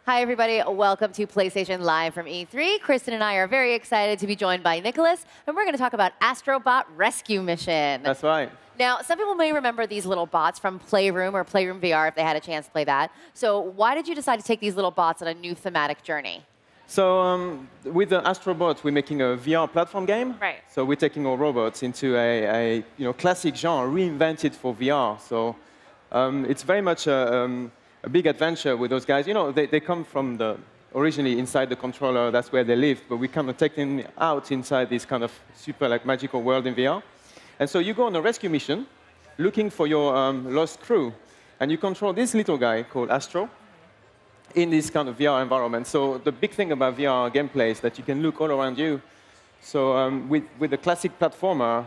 Hi, everybody. Welcome to PlayStation Live from E3. Kristen and I are very excited to be joined by Nicholas, and we're going to talk about ASTRO Rescue Mission. That's right. Now, some people may remember these little bots from Playroom or Playroom VR if they had a chance to play that. So why did you decide to take these little bots on a new thematic journey? So with the AstroBot, we're making a VR platform game. Right. So we're taking our robots into a classic genre, reinvented for VR. So it's very much a big adventure with those guys. You know, they come from originally inside the controller. That's where they lived. But we kind of take them out inside this kind of super magical world in VR. And so you go on a rescue mission looking for your lost crew. And you control this little guy called Astro in this kind of VR environment. So the big thing about VR gameplay is that you can look all around you. So with the classic platformer,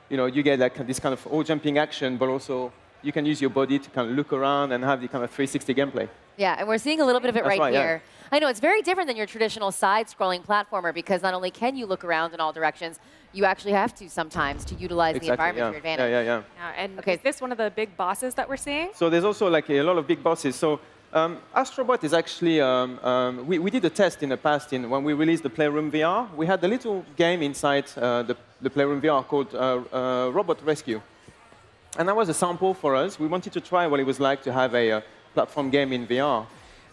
you get this kind of all-jumping action, but also you can use your body to kind of look around and have the kind of 360 gameplay. Yeah, and we're seeing a little bit of it That's right here. Yeah. I know, it's very different than your traditional side-scrolling platformer because not only can you look around in all directions, you actually have to sometimes to utilize the environment to your advantage. Yeah, and is this one of the big bosses that we're seeing? So there's also a lot of big bosses. So AstroBot is actually, we did a test in the past when we released the Playroom VR. We had a little game inside the Playroom VR called Robot Rescue. And that was a sample for us. We wanted to try what it was like to have a platform game in VR.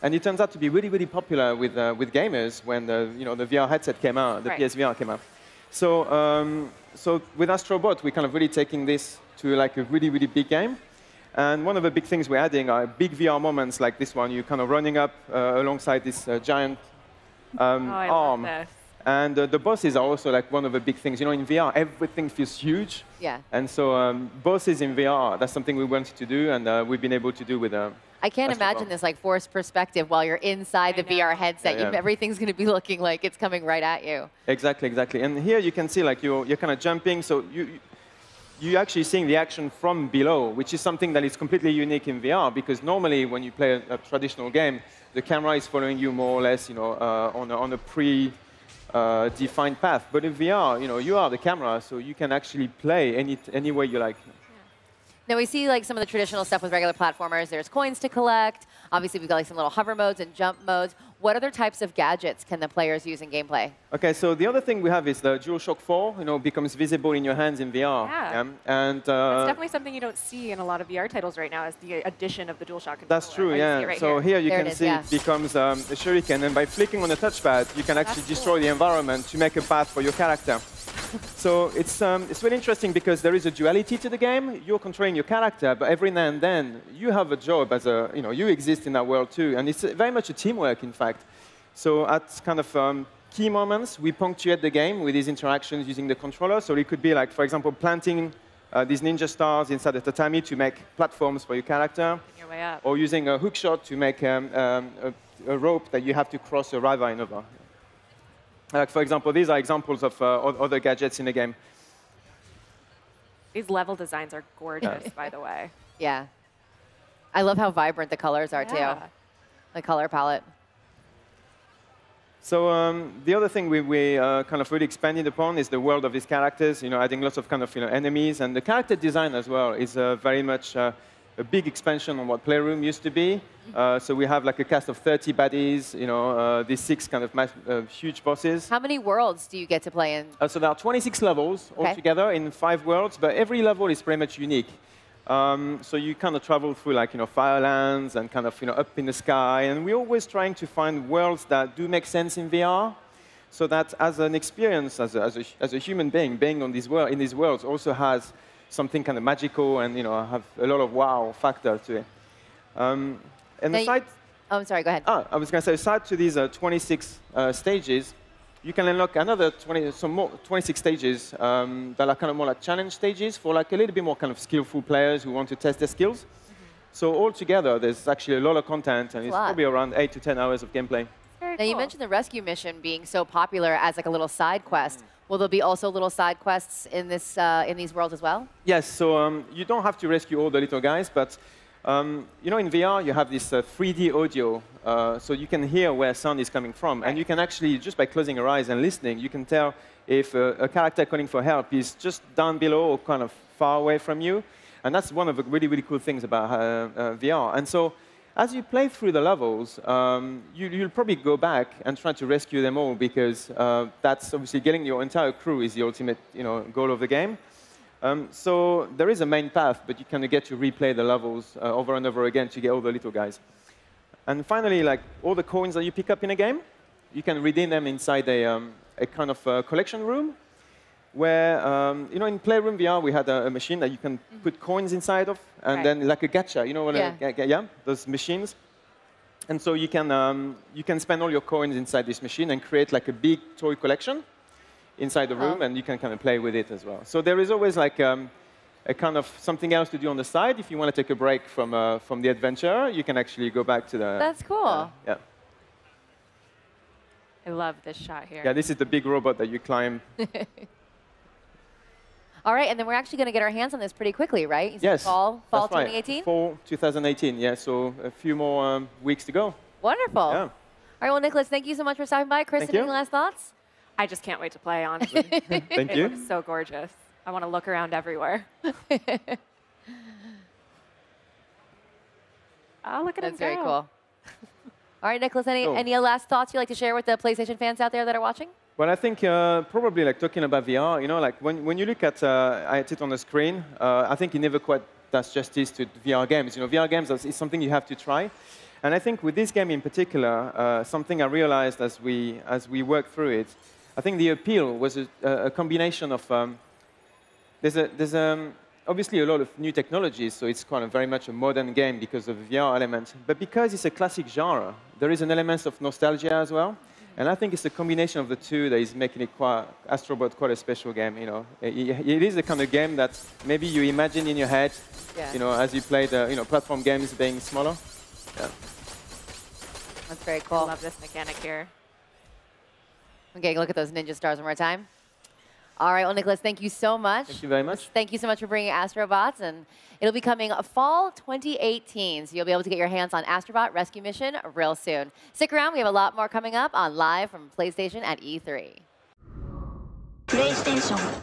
And it turns out to be really, really popular with gamers when the VR headset came out, the PSVR came out. So, so with AstroBot, we're kind of really taking this to a really, really big game. And one of the big things we're adding are big VR moments like this one. You're kind of running up alongside this giant arm. Love this. And the bosses are also one of the big things. You know, in VR, everything feels huge. Yeah. And so bosses in VR, that's something we wanted to do, and we've been able to do with I can't imagine this forced perspective while you're inside the VR headset. Everything's going to be looking like it's coming right at you. Exactly, exactly. And here you can see you're kind of jumping, so you're actually seeing the action from below, which is something that is completely unique in VR, because normally when you play a traditional game, the camera is following you more or less, on a defined path. But in VR, you are the camera, so you can actually play any way you like. Now, we see some of the traditional stuff with regular platformers. There's coins to collect. Obviously, we've got some little hover modes and jump modes. What other types of gadgets can the players use in gameplay? OK, so the other thing we have is the DualShock 4, becomes visible in your hands in VR. Yeah. And that's definitely something you don't see in a lot of VR titles right now, is the addition of the DualShock controller. That's true, yeah. So here you can see it becomes a shuriken, and by flicking on the touchpad, you can actually destroy the environment to make a path for your character. So it's really interesting because there is a duality to the game. You're controlling your character, but every now and then you have a job as you exist in that world too. And it's very much a teamwork, in fact. So at kind of key moments, we punctuate the game with these interactions using the controller. So it could be for example, planting these ninja stars inside the tatami to make platforms for your character. Your way up. Or using a hook shot to make a rope that you have to cross a ravine over. For example, these are examples of other gadgets in the game. These level designs are gorgeous, by the way. Yeah. I love how vibrant the colors are, too. The color palette. So the other thing we kind of really expanded upon is the world of these characters, adding lots of kind of enemies. And the character design as well is very much a big expansion on what Playroom used to be. So we have a cast of 30 baddies, these 6 kind of huge bosses. How many worlds do you get to play in? So there are 26 levels altogether in 5 worlds, but every level is pretty much unique. So you kind of travel through Firelands and kind of up in the sky, and we're always trying to find worlds that do make sense in VR, so that as an experience, as a human being on these in these worlds also has something kind of magical and have a lot of wow factor to it. And aside, I'm sorry, go ahead. I was going to say, aside to these 26 stages, you can unlock another 26 stages that are kind of more like challenge stages for a little bit more kind of skillful players who want to test their skills. So altogether, there's actually a lot of content, and it's probably around 8 to 10 hours of gameplay. Now, you mentioned the rescue mission being so popular as a little side quest. Will there be also little side quests in these worlds as well? Yes, so you don't have to rescue all the little guys, but in VR, you have this 3D audio, so you can hear where sound is coming from. And you can actually, just by closing your eyes and listening, you can tell if a character calling for help is just down below or kind of far away from you. And that's one of the really, really cool things about VR. And so as you play through the levels, you'll probably go back and try to rescue them all because that's obviously getting your entire crew is the ultimate goal of the game. So there is a main path, but you kind of get to replay the levels over and over again to get all the little guys. And finally, like all the coins that you pick up in a game, you can redeem them inside a kind of collection room where, in Playroom VR, we had a machine that you can put coins inside of, and then like a gacha, those machines. And so you can spend all your coins inside this machine and create like a big toy collection inside the room, and you can kind of play with it as well. So there is always like a kind of something else to do on the side. If you want to take a break from the adventure, you can actually go back to the... That's cool. Yeah. I love this shot here. Yeah, this is the big robot that you climb. All right, and then we're actually going to get our hands on this pretty quickly, right? You said Yes. Fall that's 2018? Right. Fall 2018, yeah. So a few more weeks to go. Wonderful. Yeah. All right, well, Nicholas, thank you so much for stopping by. Kristen, any last thoughts? I just can't wait to play, honestly. Thank you. It looks so gorgeous. I want to look around everywhere. Oh, look at him That's very go. cool. All right, Nicholas, any last thoughts you'd like to share with the PlayStation fans out there that are watching? Well, I think probably like talking about VR, like when you look at it on the screen, I think it never quite does justice to VR games. VR games is something you have to try. And I think with this game in particular, something I realized as we worked through it, I think the appeal was a combination of, there's obviously a lot of new technologies, so it's kind of very much a modern game because of the VR element. But because it's a classic genre, there is an element of nostalgia as well. And I think it's a combination of the two that is making it Astrobot quite a special game. It is the kind of game that maybe you imagine in your head, as you play the platform games being smaller. Yeah. That's very cool. I love this mechanic here. Okay, look at those ninja stars one more time. All right, well, Nicholas, thank you so much. Thank you very much. Thank you so much for bringing Astrobots, and it'll be coming fall 2018, so you'll be able to get your hands on Astrobot Rescue Mission real soon. Stick around, we have a lot more coming up on Live from PlayStation at E3. PlayStation